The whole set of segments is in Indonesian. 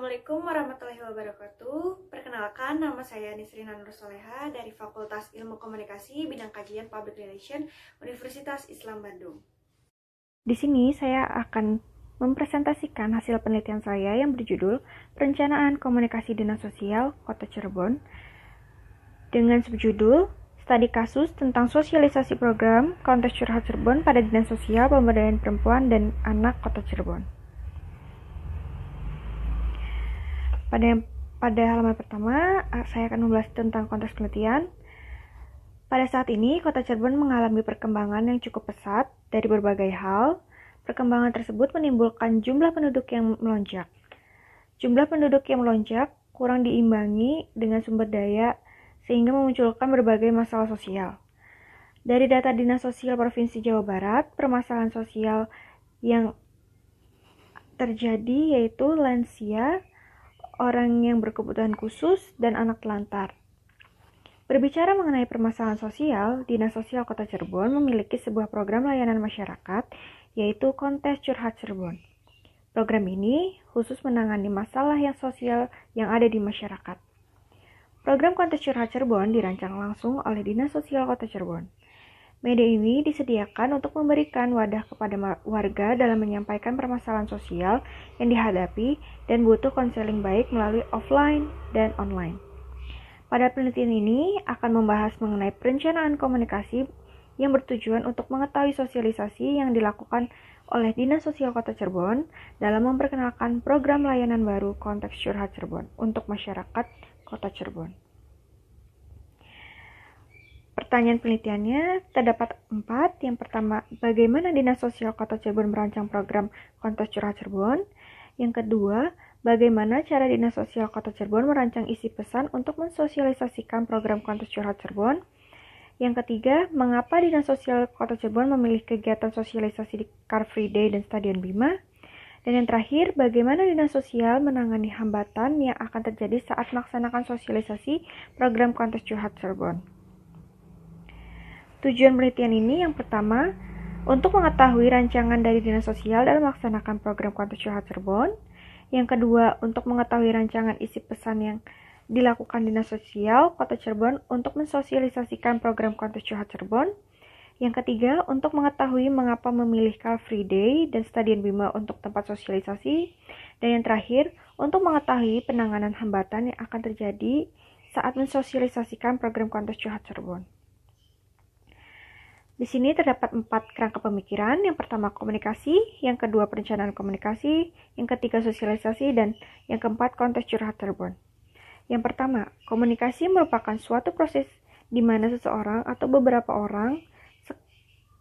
Assalamualaikum warahmatullahi wabarakatuh. Perkenalkan, nama saya Nisrina Nursoleha dari Fakultas Ilmu Komunikasi Bidang Kajian Public Relation Universitas Islam Bandung. Di sini saya akan mempresentasikan hasil penelitian saya yang berjudul Perencanaan Komunikasi Dinas Sosial Kota Cirebon dengan subjudul Studi Kasus tentang Sosialisasi Program Kontes Curhat Cirebon pada Dinas Sosial Pemberdayaan Perempuan dan Anak Kota Cirebon. Pada halaman pertama, saya akan membahas tentang konteks penelitian. Pada saat ini, Kota Cirebon mengalami perkembangan yang cukup pesat dari berbagai hal. Perkembangan tersebut menimbulkan jumlah penduduk yang melonjak. Jumlah penduduk yang melonjak kurang diimbangi dengan sumber daya, sehingga memunculkan berbagai masalah sosial. Dari data Dinas Sosial Provinsi Jawa Barat, permasalahan sosial yang terjadi yaitu lansia, orang yang berkebutuhan khusus, dan anak telantar. Berbicara mengenai permasalahan sosial, Dinas Sosial Kota Cirebon memiliki sebuah program layanan masyarakat, yaitu Kontes Curhat Cirebon. Program ini khusus menangani masalah yang sosial yang ada di masyarakat. Program Kontes Curhat Cirebon dirancang langsung oleh Dinas Sosial Kota Cirebon. Media ini disediakan untuk memberikan wadah kepada warga dalam menyampaikan permasalahan sosial yang dihadapi dan butuh konseling baik melalui offline dan online. Pada penelitian ini akan membahas mengenai perencanaan komunikasi yang bertujuan untuk mengetahui sosialisasi yang dilakukan oleh Dinas Sosial Kota Cirebon dalam memperkenalkan program layanan baru Kontes Curhat Cirebon untuk masyarakat Kota Cirebon. Pertanyaan penelitiannya terdapat 4. Yang pertama, bagaimana Dinas Sosial Kota Cirebon merancang program Kontes Curhat Cirebon? Yang kedua, bagaimana cara Dinas Sosial Kota Cirebon merancang isi pesan untuk mensosialisasikan program Kontes Curhat Cirebon? Yang ketiga, mengapa Dinas Sosial Kota Cirebon memilih kegiatan sosialisasi di Car Free Day dan Stadion Bima? Dan yang terakhir, bagaimana Dinas Sosial menangani hambatan yang akan terjadi saat melaksanakan sosialisasi program Kontes Curhat Cirebon? Tujuan penelitian ini yang pertama, untuk mengetahui rancangan dari Dinas Sosial dalam melaksanakan program Kontes Curhat Cirebon. Yang kedua, untuk mengetahui rancangan isi pesan yang dilakukan Dinas Sosial Kota Cirebon untuk mensosialisasikan program Kontes Curhat Cirebon. Yang ketiga, untuk mengetahui mengapa memilih Car Free Day dan Stadion Bima untuk tempat sosialisasi. Dan yang terakhir, untuk mengetahui penanganan hambatan yang akan terjadi saat mensosialisasikan program Kontes Curhat Cirebon. Di sini terdapat 4 kerangka pemikiran. Yang pertama komunikasi, yang kedua perencanaan komunikasi, yang ketiga sosialisasi, dan yang keempat Kontes Curhat Cirebon. Yang pertama, komunikasi merupakan suatu proses di mana seseorang atau beberapa orang,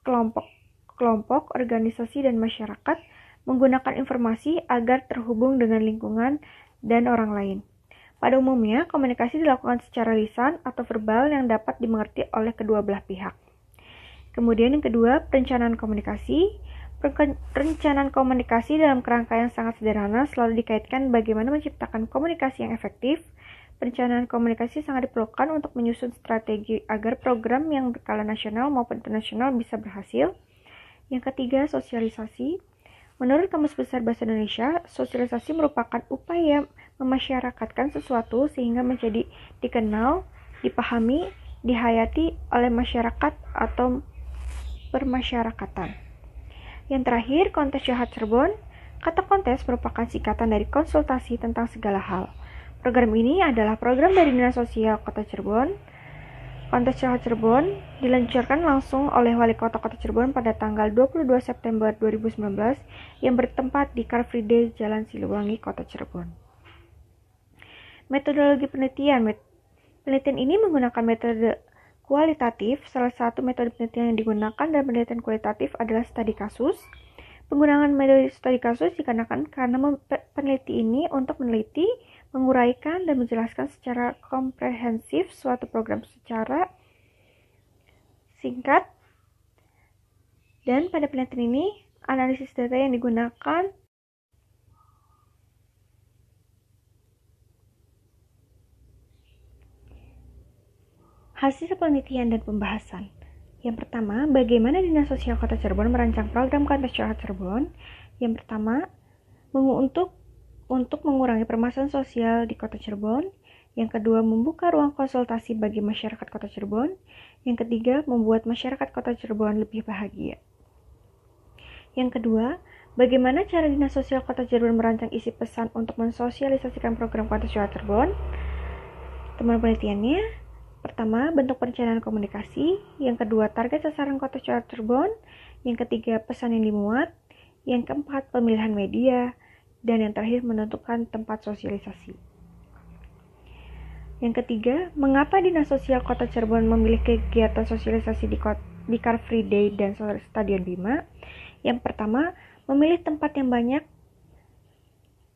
kelompok, organisasi, dan masyarakat menggunakan informasi agar terhubung dengan lingkungan dan orang lain. Pada umumnya, komunikasi dilakukan secara lisan atau verbal yang dapat dimengerti oleh kedua belah pihak. Kemudian yang kedua, perencanaan komunikasi. Perencanaan komunikasi dalam kerangka yang sangat sederhana selalu dikaitkan bagaimana menciptakan komunikasi yang efektif. Perencanaan komunikasi sangat diperlukan untuk menyusun strategi agar program yang berskala nasional maupun internasional bisa berhasil. Yang ketiga, sosialisasi. Menurut Kamus Besar Bahasa Indonesia, sosialisasi merupakan upaya memasyarakatkan sesuatu sehingga menjadi dikenal, dipahami, dihayati oleh masyarakat atau permasyarakatan. Yang terakhir, Kontes Curhat Cirebon. Kata kontes merupakan singkatan dari konsultasi tentang segala hal. Program ini adalah program dari Dinas Sosial Kota Cirebon. Kontes Curhat Cirebon diluncurkan langsung oleh Wali Kota Kota Cirebon pada tanggal 22 September 2019 yang bertempat di Car Free Day Jalan Siliwangi, Kota Cirebon. Metodologi penelitian. Penelitian ini menggunakan metode kualitatif. Salah satu metode penelitian yang digunakan dalam penelitian kualitatif adalah studi kasus. Penggunaan metode studi kasus dikarenakan karena peneliti ini untuk meneliti, menguraikan, dan menjelaskan secara komprehensif suatu program secara singkat. Dan pada penelitian ini, analisis data yang digunakan hasil penelitian dan pembahasan. Yang pertama, bagaimana Dinas Sosial Kota Cirebon merancang program Kontes Curhat Cirebon? Yang pertama, untuk untuk mengurangi permasalahan sosial di Kota Cirebon. Yang kedua, membuka ruang konsultasi bagi masyarakat Kota Cirebon. Yang ketiga, membuat masyarakat Kota Cirebon lebih bahagia. Yang kedua, bagaimana cara Dinas Sosial Kota Cirebon merancang isi pesan untuk mensosialisasikan program Kota Cirebon? Temuan penelitiannya, pertama, bentuk perencanaan komunikasi. Yang kedua, target sasaran Kota Cirebon. Yang ketiga, pesan yang dimuat. Yang keempat, pemilihan media. Dan yang terakhir, menentukan tempat sosialisasi. Yang ketiga, mengapa Dinas Sosial Kota Cirebon memilih kegiatan sosialisasi di Car Free Day dan Stadion Bima? Yang pertama, memilih tempat yang banyak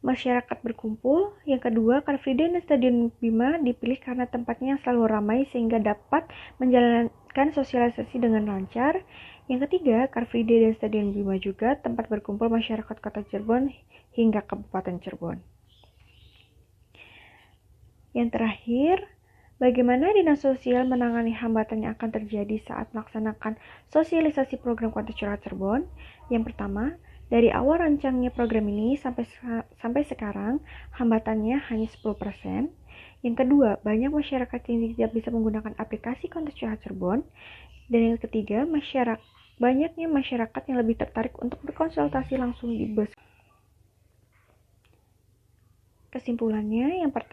masyarakat berkumpul. Yang kedua, Car Free Day dan Stadion Bima dipilih karena tempatnya yang selalu ramai sehingga dapat menjalankan sosialisasi dengan lancar. Yang ketiga, Car Free Day dan Stadion Bima juga tempat berkumpul masyarakat Kota Cirebon hingga Kabupaten Cirebon. Yang terakhir, bagaimana Dinas Sosial menangani hambatan yang akan terjadi saat melaksanakan sosialisasi program Kota Cirebon? Yang pertama, dari awal rancangnya program ini sampai sekarang, hambatannya hanya 10%. Yang kedua, banyak masyarakat yang tidak bisa menggunakan aplikasi Kota Cirebon. Dan yang ketiga, banyaknya masyarakat yang lebih tertarik untuk berkonsultasi langsung di bus. Kesimpulannya, yang pertama,